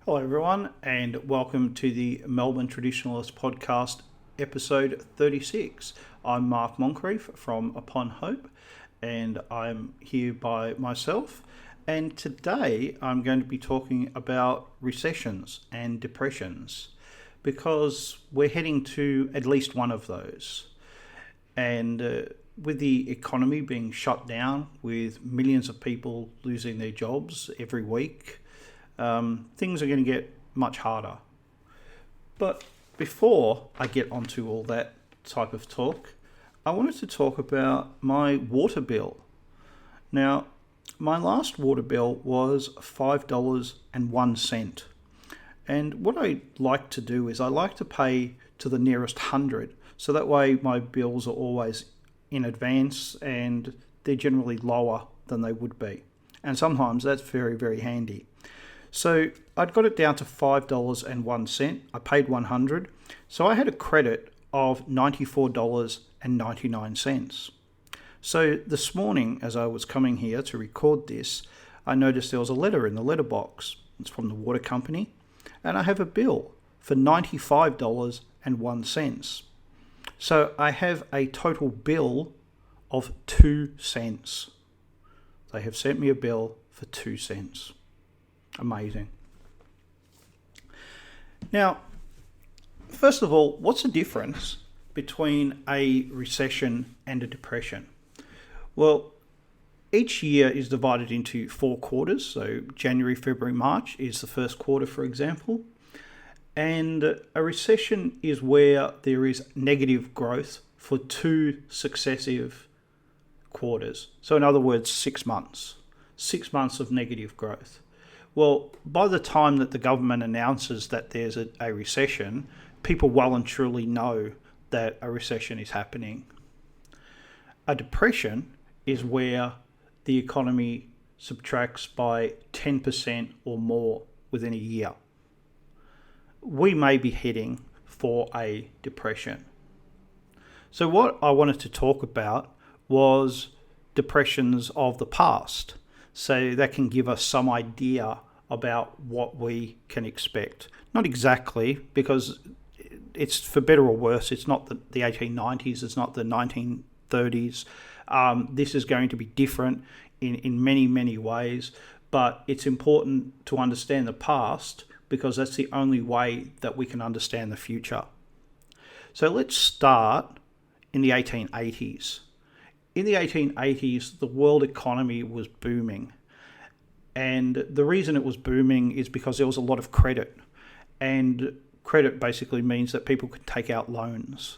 Hello, everyone, and welcome to the Melbourne Traditionalists podcast, episode 36. I'm Mark Moncrief from Upon Hope, and I'm here by myself. And today I'm going to be talking about recessions and depressions because we're heading to at least one of those. And with the economy being shut down, with millions of people losing their jobs every week, things are going to get much harder. But before I get onto all that type of talk, I wanted to talk about my water bill. Now, my last water bill was $5.01. And what I like to do is I like to pay to the nearest hundred. So that way my bills are always in advance and they're generally lower than they would be. And sometimes that's very, very handy. So I'd got it down to $5.01. I paid $100. So I had a credit of $94.99. So this morning, as I was coming here to record this, I noticed there was a letter in the letterbox. It's from the water company. And I have a bill for $95.01. So I have a total bill of 2 cents. They have sent me a bill for 2 cents. Amazing. Now, first of all, what's the difference between a recession and a depression? Well, each year is divided into 4 quarters. So January, February, March is the first quarter, for example. And a recession is where there is negative growth for 2 successive quarters. So in other words, 6 months. 6 months of negative growth. Well, by the time that the government announces that there's a recession, people well and truly know that a recession is happening. A depression is where the economy subtracts by 10% or more within a year. We may be heading for a depression. So what I wanted to talk about was depressions of the past. So that can give us some idea about what we can expect. Not exactly, because it's for better or worse. It's not the 1890s. It's not the 1930s. This is going to be different in many, many ways. But it's important to understand the past because that's the only way that we can understand the future. So let's start in the 1880s. In the 1880s, the world economy was booming. And the reason it was booming is because there was a lot of credit. And credit basically means that people could take out loans.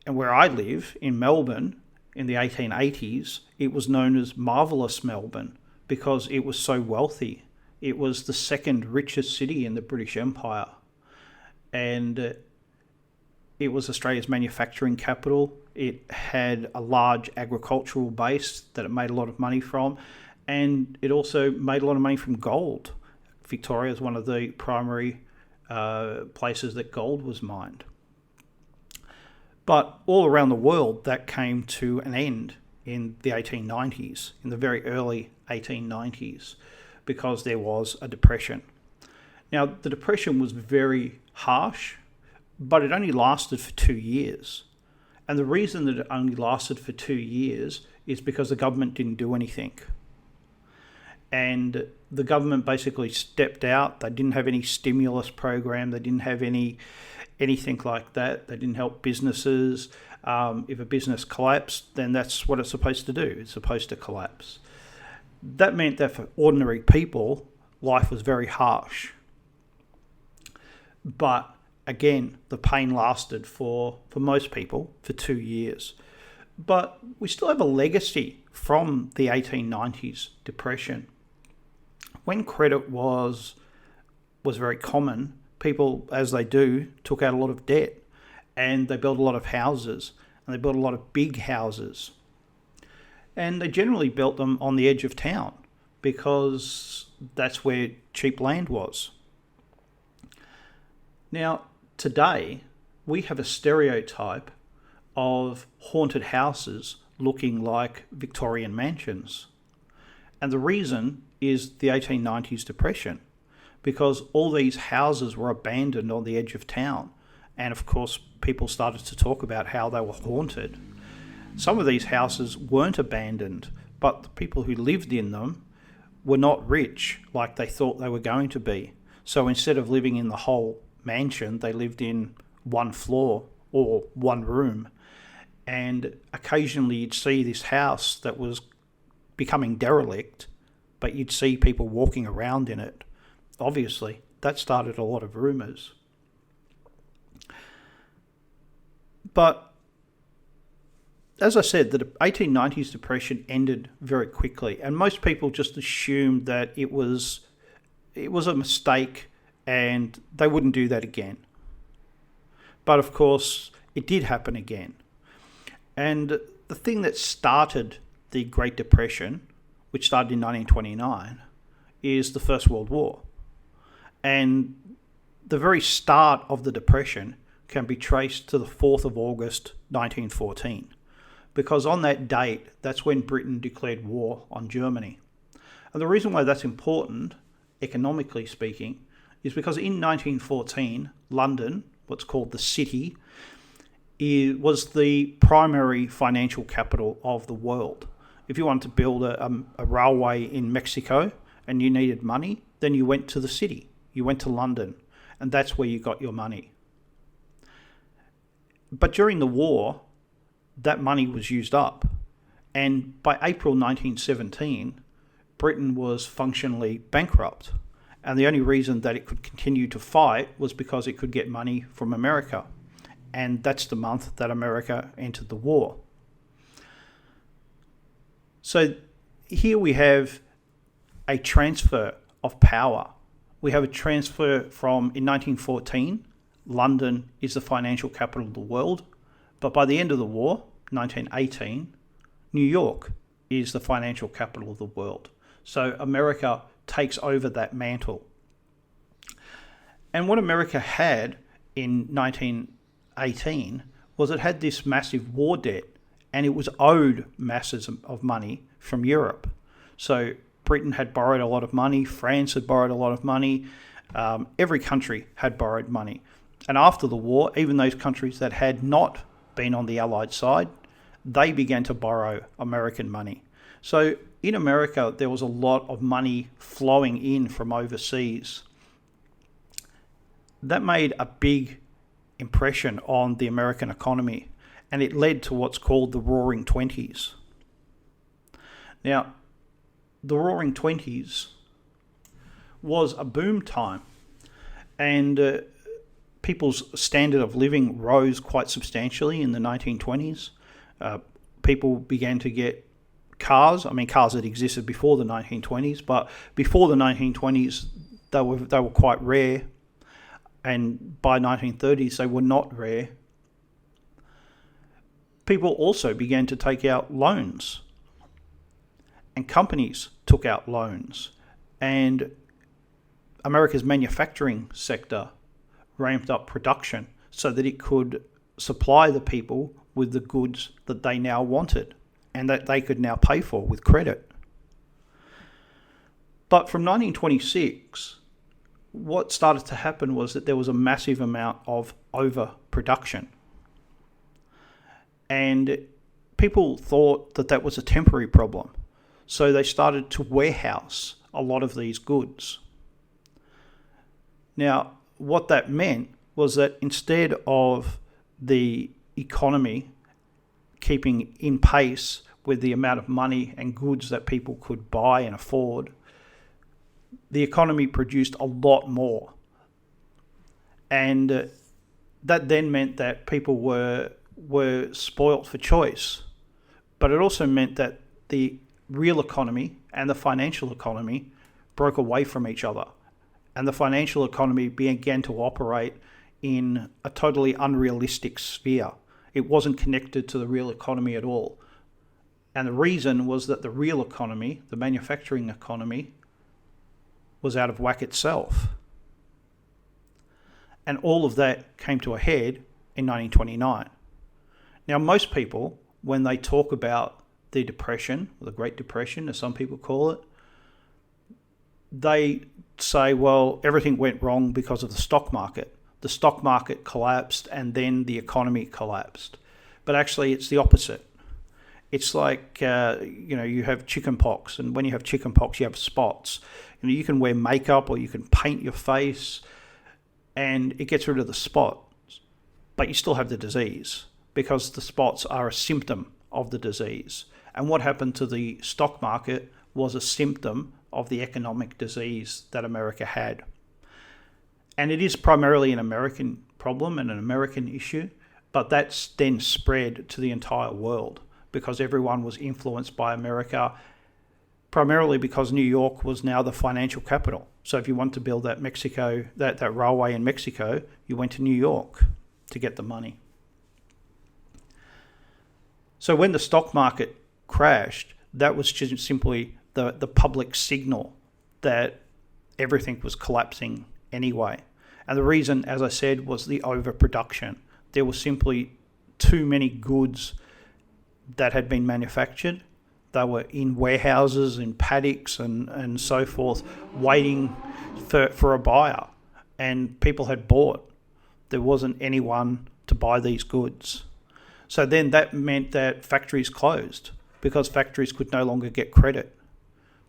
And where I live, in Melbourne, in the 1880s, it was known as Marvellous Melbourne because it was so wealthy. It was the second richest city in the British Empire. And it was Australia's manufacturing capital. It had a large agricultural base that it made a lot of money from, and it also made a lot of money from gold. Victoria is one of the primary places that gold was mined. But all around the world, that came to an end in the 1890s, in the very early 1890s, because there was a depression. Now, the depression was very harsh, but it only lasted for 2 years. And the reason that it only lasted for 2 years is because the government didn't do anything. And the government basically stepped out. They didn't have any stimulus program. They didn't have anything like that. They didn't help businesses. If a business collapsed, then that's what it's supposed to do. It's supposed to collapse. That meant that for ordinary people, life was very harsh. But again, the pain lasted for most people for 2 years. But we still have a legacy from the 1890s depression. When credit was very common, people, as they do, took out a lot of debt and they built a lot of houses and they built a lot of big houses. And they generally built them on the edge of town because that's where cheap land was. Now, today, we have a stereotype of haunted houses looking like Victorian mansions. And the reason is the 1890s depression. because all these houses were abandoned on the edge of town. And of course, people started to talk about how they were haunted. Some of these houses weren't abandoned, but the people who lived in them were not rich like they thought they were going to be. So instead of living in the whole mansion, they lived in one floor or one room. And occasionally you'd see this house that was becoming derelict, but you'd see people walking around in it. Obviously, that started a lot of rumours. But as I said, the 1890s depression ended very quickly, and most people just assumed that it was a mistake and they wouldn't do that again. But of course, it did happen again. And the thing that started the Great Depression, which started in 1929, is the First World War. And the very start of the Depression can be traced to the 4th of August 1914, because on that date, that's when Britain declared war on Germany. And the reason why that's important, economically speaking, is because in 1914, London, what's called the City, was the primary financial capital of the world. If you wanted to build a railway in Mexico and you needed money, then you went to the city. You went to London, and that's where you got your money. But during the war, that money was used up. And by April 1917, Britain was functionally bankrupt. And the only reason that it could continue to fight was because it could get money from America. And that's the month that America entered the war. So here we have a transfer of power. We have a transfer from, in 1914, London is the financial capital of the world. But by the end of the war, 1918, New York is the financial capital of the world. So America takes over that mantle. And what America had in 1918 was it had this massive war debt, and it was owed masses of money from Europe. So Britain had borrowed a lot of money, France had borrowed a lot of money, every country had borrowed money. And after the war, even those countries that had not been on the Allied side, they began to borrow American money. So in America, there was a lot of money flowing in from overseas. That made a big impression on the American economy, and it led to what's called the Roaring Twenties. Now, the Roaring Twenties was a boom time, and people's standard of living rose quite substantially in the 1920s. People began to get cars. I mean, cars had existed before the 1920s, but before the 1920s, they were quite rare, and by 1930s, they were not rare. People also began to take out loans, and companies took out loans, and America's manufacturing sector ramped up production so that it could supply the people with the goods that they now wanted and that they could now pay for with credit. But from 1926, what started to happen was that there was a massive amount of overproduction. And people thought that that was a temporary problem. So they started to warehouse a lot of these goods. Now, what that meant was that instead of the economy keeping in pace with the amount of money and goods that people could buy and afford, the economy produced a lot more. And that then meant that people were spoilt for choice. But it also meant that the real economy and the financial economy broke away from each other. And the financial economy began to operate in a totally unrealistic sphere. It wasn't connected to the real economy at all. And the reason was that the real economy, the manufacturing economy, was out of whack itself. And all of that came to a head in 1929. Now, most people, when they talk about the Depression, or the Great Depression, as some people call it, they say, well, everything went wrong because of the stock market. The stock market collapsed and then the economy collapsed. But actually, it's the opposite. It's like, you have chicken pox, and when you have chicken pox, you have spots. You can wear makeup or you can paint your face and it gets rid of the spots, but you still have the disease because the spots are a symptom of the disease. And what happened to the stock market was a symptom of the economic disease that America had. And it is primarily an American problem and an American issue, but that's then spread to the entire world because everyone was influenced by America, primarily because New York was now the financial capital. So if you want to build that railway in Mexico, you went to New York to get the money. So when the stock market crashed, that was just simply the public signal that everything was collapsing anyway. And the reason, as I said, was the overproduction. There was simply too many goods that had been manufactured. They were in warehouses, in paddocks and so forth, waiting for a buyer. And people had bought. There wasn't anyone to buy these goods. So then that meant that factories closed because factories could no longer get credit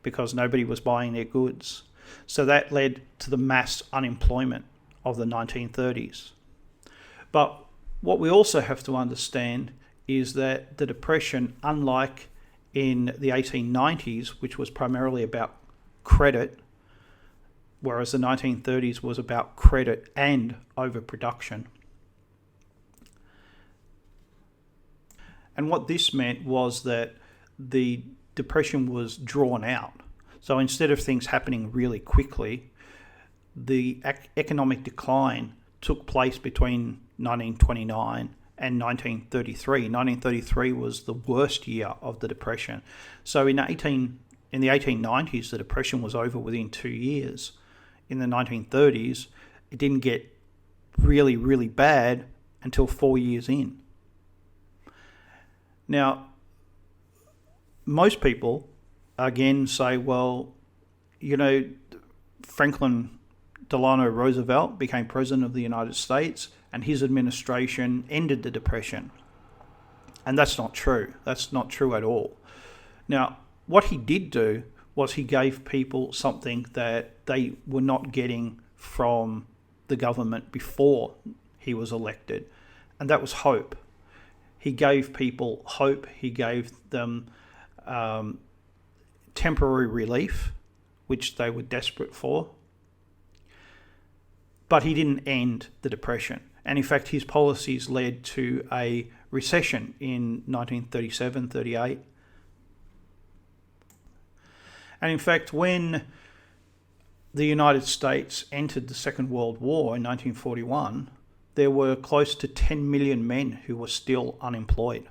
because nobody was buying their goods. So that led to the mass unemployment of the 1930s. But what we also have to understand is that the Depression, unlike in the 1890s, which was primarily about credit, whereas the 1930s was about credit and overproduction. And what this meant was that the Depression was drawn out. So instead of things happening really quickly, the economic decline took place between 1929 and 1933. 1933 was the worst year of the Depression. So in the 1890s, the Depression was over within 2 years. In the 1930s, it didn't get really, really bad until 4 years in. Now, most people, again, say, well, Franklin Delano Roosevelt became president of the United States and his administration ended the Depression. And that's not true. That's not true at all. Now, what he did do was he gave people something that they were not getting from the government before he was elected, and that was hope. He gave people hope. He gave them temporary relief, which they were desperate for. But he didn't end the Depression. And in fact, his policies led to a recession in 1937-38. And in fact, when the United States entered the Second World War in 1941, there were close to 10 million men who were still unemployed.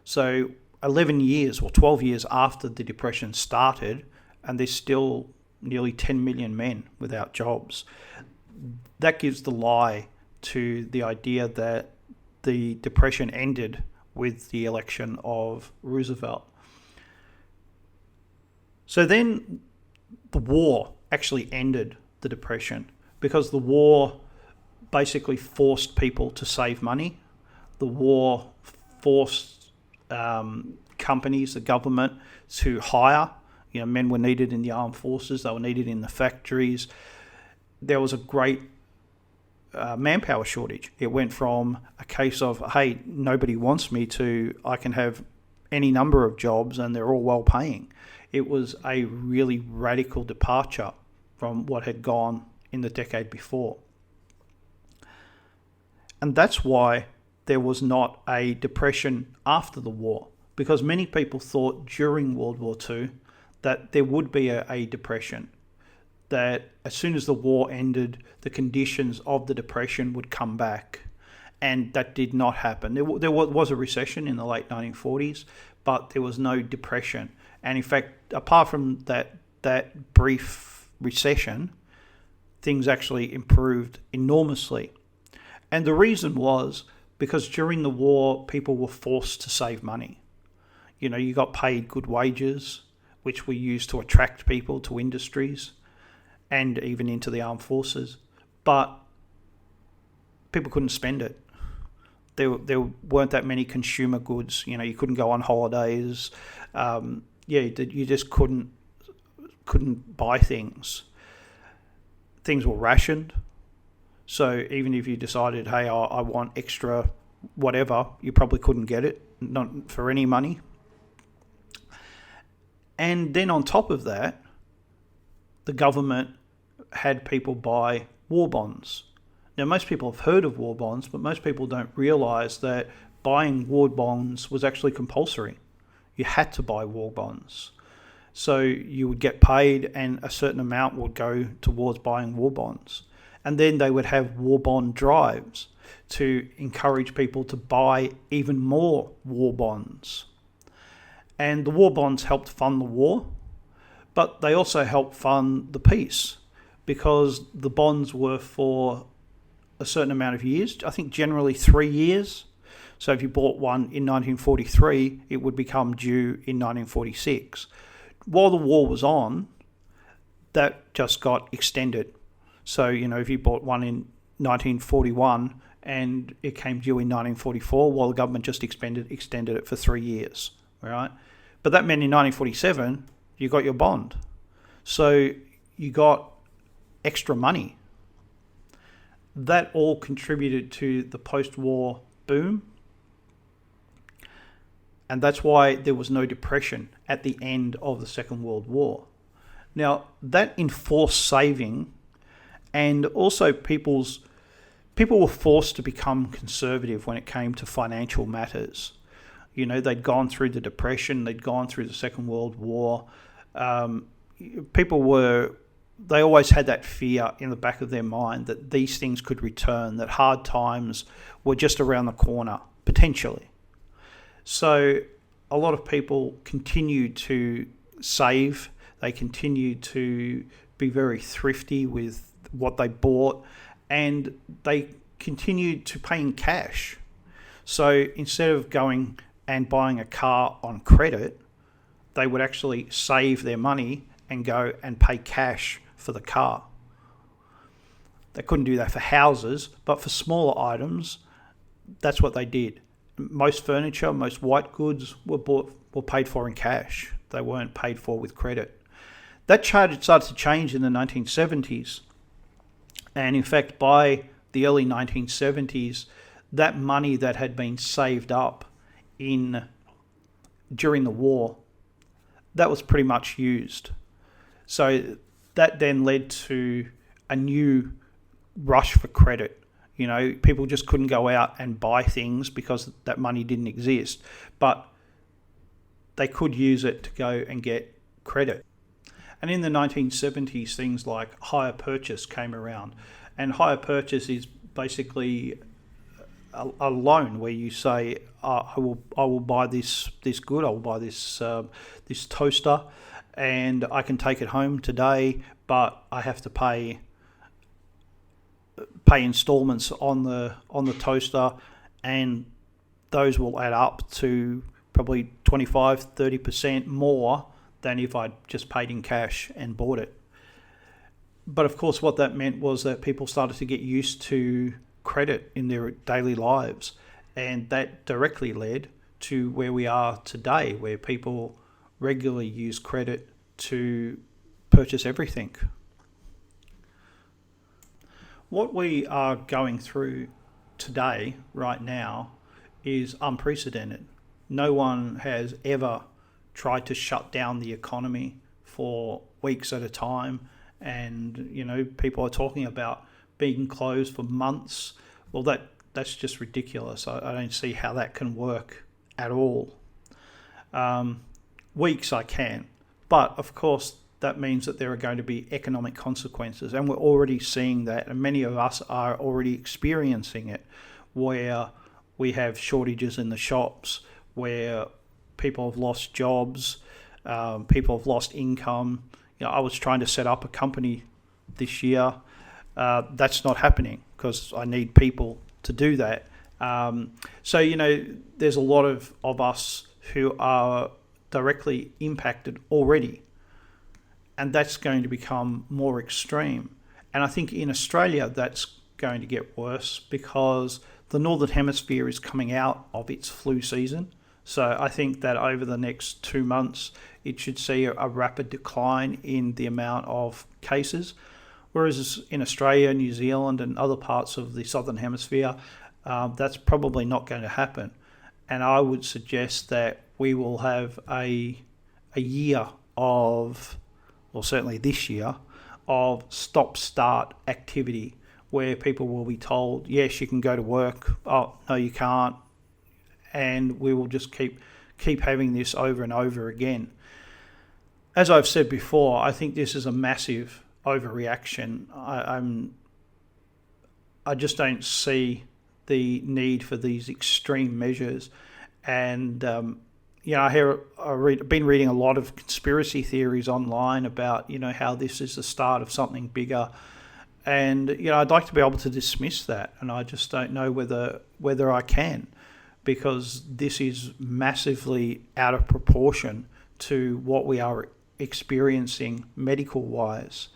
So 11 years or 12 years after the Depression started, and there's still nearly 10 million men without jobs. That gives the lie to the idea that the Depression ended with the election of Roosevelt. So then the war actually ended the Depression because the war basically forced people to save money. The war forced companies, the government, to hire. Men were needed in the armed forces. They were needed in the factories. There was a great manpower shortage. It went from a case of, hey, nobody wants me, to I can have any number of jobs and they're all well paying. It was a really radical departure from what had gone in the decade before. And that's why there was not a depression after the war, because many people thought during World War II that there would be a depression, that as soon as the war ended, the conditions of the depression would come back. And that did not happen. There was a recession in the late 1940s, but there was no depression. And in fact, apart from that brief recession, things actually improved enormously. And the reason was because during the war, people were forced to save money. You got paid good wages, which we used to attract people to industries. and even into the armed forces. But people couldn't spend it. There weren't that many consumer goods. You couldn't go on holidays. You just couldn't buy things. Things were rationed. So even if you decided, hey, I want extra whatever, you probably couldn't get it, not for any money. And then on top of that, the government had people buy war bonds. Now, most people have heard of war bonds, but most people don't realise that buying war bonds was actually compulsory. You had to buy war bonds. So you would get paid and a certain amount would go towards buying war bonds. And then they would have war bond drives to encourage people to buy even more war bonds. And the war bonds helped fund the war, but they also helped fund the peace because the bonds were for a certain amount of years, I think generally 3 years. So if you bought one in 1943, it would become due in 1946. While the war was on, that just got extended. So, if you bought one in 1941 and it came due in 1944, well, the government just extended it for 3 years, right? But that meant in 1947, you got your bond. So you got extra money. That all contributed to the post-war boom. And that's why there was no depression at the end of the Second World War. Now, that enforced saving, and also people were forced to become conservative when it came to financial matters. They'd gone through the Depression, they'd gone through the Second World War. They always had that fear in the back of their mind that these things could return, that hard times were just around the corner, potentially. So a lot of people continued to save. They continued to be very thrifty with what they bought, and they continued to pay in cash. So instead of going and buying a car on credit, they would actually save their money and go and pay cash for the car. They couldn't do that for houses, but for smaller items, that's what they did. Most furniture, most white goods were paid for in cash. They weren't paid for with credit. That started to change in the 1970s. And in fact, by the early 1970s, that money that had been saved up during the war, that was pretty much used. So that then led to a new rush for credit. People just couldn't go out and buy things because that money didn't exist, but they could use it to go and get credit. And in the 1970s, things like hire purchase came around. And hire purchase is basically a loan where you say, I will buy this good, I will buy this toaster, and I can take it home today, but I have to pay installments on the toaster, and those will add up to probably 25-30% more than if I'd just paid in cash and bought it. But of course, what that meant was that people started to get used to credit in their daily lives, and that directly led to where we are today, where people regularly use credit to purchase everything. What we are going through today, right now, is unprecedented. No one has ever tried to shut down the economy for weeks at a time, and people are talking about being closed for months. Well, that's just ridiculous. I don't see how that can work at all. Weeks I can, but of course that means that there are going to be economic consequences, and we're already seeing that, and many of us are already experiencing it, where we have shortages in the shops, where people have lost jobs, people have lost income. I was trying to set up a company this year. That's not happening because I need people to do that. So there's a lot of us who are directly impacted already. and that's going to become more extreme. And I think in Australia that's going to get worse because the Northern Hemisphere is coming out of its flu season. So I think that over the next 2 months, it should see a rapid decline in the amount of cases. Whereas in Australia, New Zealand and other parts of the Southern Hemisphere, that's probably not going to happen. And I would suggest that we will have a year of, or certainly this year, of stop-start activity where people will be told, yes, you can go to work, oh, no, you can't, and we will just keep having this over and over again. As I've said before, I think this is a massive overreaction. I just don't see the need for these extreme measures, and I've been reading a lot of conspiracy theories online about how this is the start of something bigger, and I'd like to be able to dismiss that, and I just don't know whether I can, because this is massively out of proportion to what we are experiencing medical wise.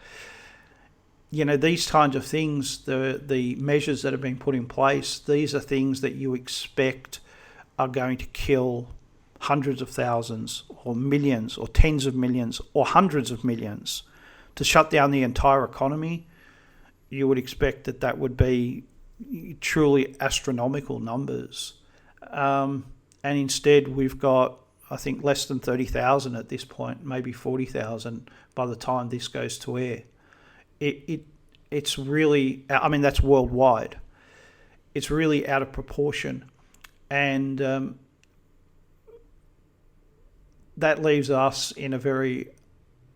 These kinds of things, the measures that have been put in place, these are things that you expect are going to kill hundreds of thousands or millions or tens of millions or hundreds of millions. To shut down the entire economy, you would expect that would be truly astronomical numbers. And instead we've got, I think, less than 30,000 at this point, maybe 40,000 by the time this goes to air. It's really, that's worldwide. It's really out of proportion. And that leaves us in a very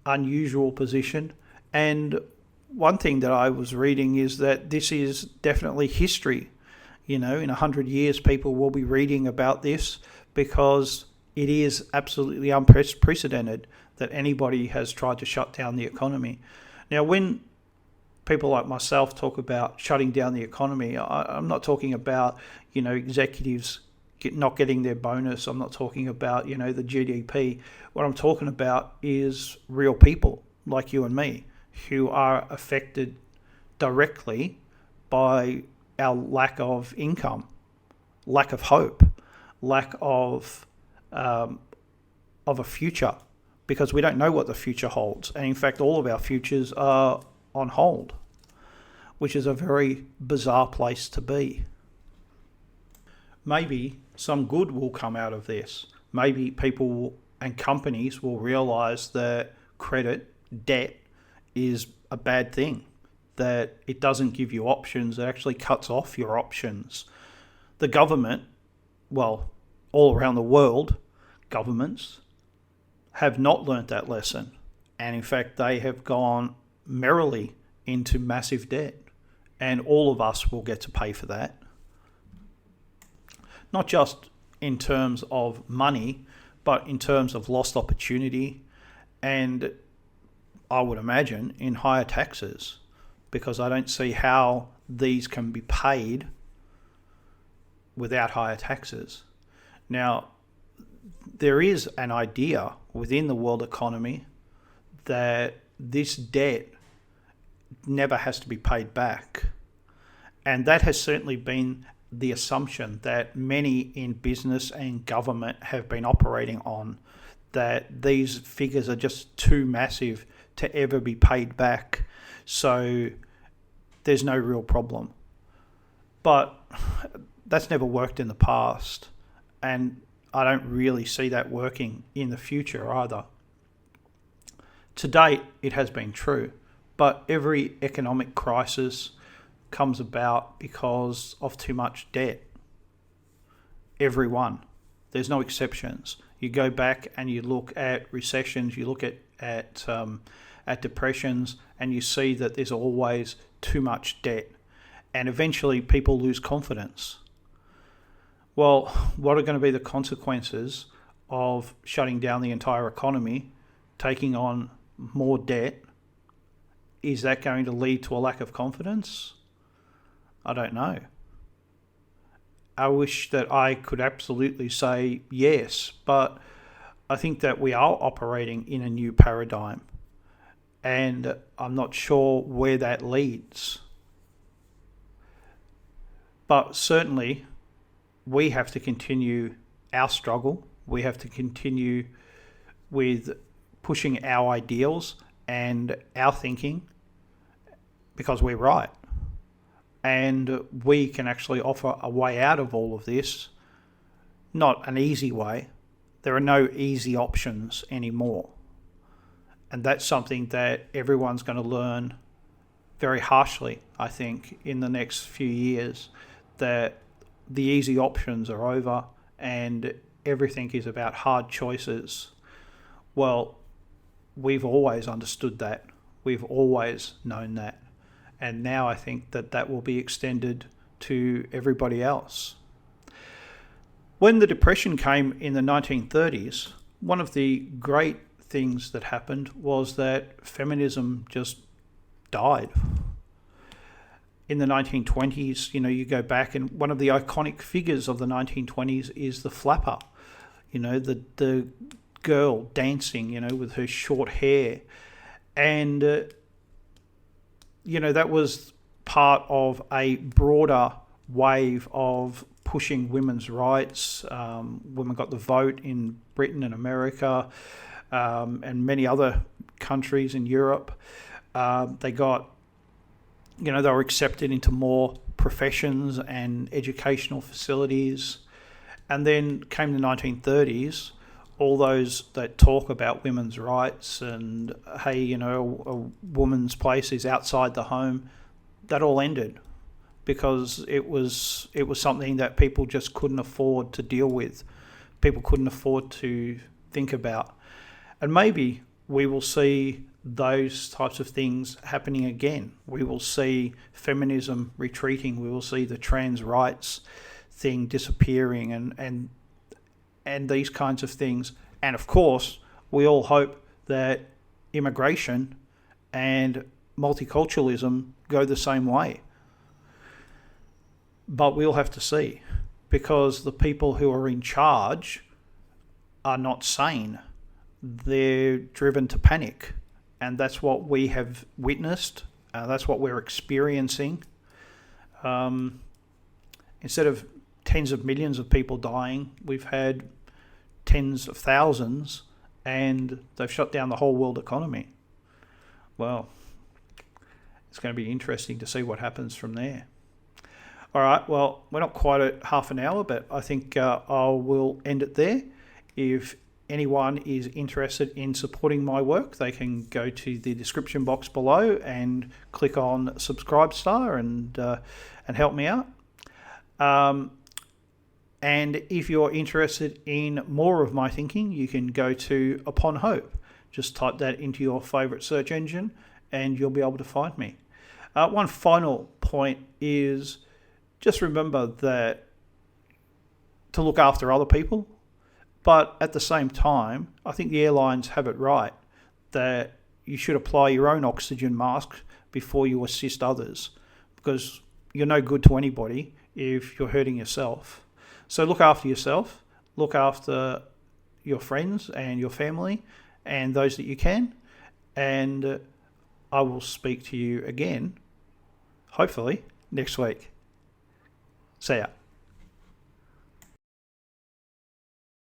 unusual position. And one thing that I was reading is that this is definitely history. In 100 years, people will be reading about this because it is absolutely unprecedented that anybody has tried to shut down the economy. Now, when people like myself talk about shutting down the economy, I'm not talking about, executives not getting their bonus. I'm not talking about, the GDP. What I'm talking about is real people like you and me who are affected directly by our lack of income, lack of hope, lack of a future, because we don't know what the future holds. And in fact, all of our futures are on hold, which is a very bizarre place to be. Maybe some good will come out of this. Maybe people and companies will realise that credit, debt, is a bad thing, that it doesn't give you options, it actually cuts off your options. The government, well, all around the world, governments have not learnt that lesson. And in fact, they have gone merrily into massive debt. And all of us will get to pay for that. Not just in terms of money, but in terms of lost opportunity, and I would imagine in higher taxes, because I don't see how these can be paid without higher taxes. Now, there is an idea within the world economy that this debt never has to be paid back. And that has certainly been the assumption that many in business and government have been operating on, that these figures are just too massive to ever be paid back. So there's no real problem. But that's never worked in the past. And I don't really see that working in the future either. To date, it has been true. But every economic crisis comes about because of too much debt. Every one. There's no exceptions. You go back and you look at recessions, you look at depressions, and you see that there's always too much debt. And eventually people lose confidence. Well, what are going to be the consequences of shutting down the entire economy, taking on more debt? Is that going to lead to a lack of confidence? I don't know. I wish that I could absolutely say yes, but I think that we are operating in a new paradigm. And I'm not sure where that leads. But certainly, we have to continue our struggle. We have to continue with pushing our ideals and our thinking because we're right. And we can actually offer a way out of all of this. Not an easy way. There are no easy options anymore. And that's something that everyone's going to learn very harshly, I think, in the next few years, that the easy options are over and everything is about hard choices. Well, we've always understood that. We've always known that. And now I think that that will be extended to everybody else. When the Depression came in the 1930s, one of the great things that happened was that feminism just died. In the 1920s, you go back, and one of the iconic figures of the 1920s is the flapper. The girl dancing, with her short hair. And, that was part of a broader wave of pushing women's rights. Women got the vote in Britain and America, and many other countries in Europe. They got, they were accepted into more professions and educational facilities. And then came the 1930s, all those that talk about women's rights and, hey, a woman's place is outside the home, that all ended because it was something that people just couldn't afford to deal with. People couldn't afford to think about. And maybe we will see those types of things happening again. We will see feminism retreating. We will see the trans rights thing disappearing and these kinds of things. And of course, we all hope that immigration and multiculturalism go the same way. But we'll have to see, because the people who are in charge are not sane. They're driven to panic. And that's what we have witnessed. That's what we're experiencing. Instead of tens of millions of people dying, we've had tens of thousands, and they've shut down the whole world economy. Well, it's going to be interesting to see what happens from there. All right, well, we're not quite at half an hour, but I think I will end it there. If anyone is interested in supporting my work, they can go to the description box below and click on Subscribe Star and help me out. And if you're interested in more of my thinking, you can go to Upon Hope. Just type that into your favourite search engine and you'll be able to find me. One final point is just remember that to look after other people, but at the same time, I think the airlines have it right that you should apply your own oxygen mask before you assist others, because you're no good to anybody if you're hurting yourself. So look after yourself, look after your friends and your family and those that you can, and I will speak to you again, hopefully, next week. See ya.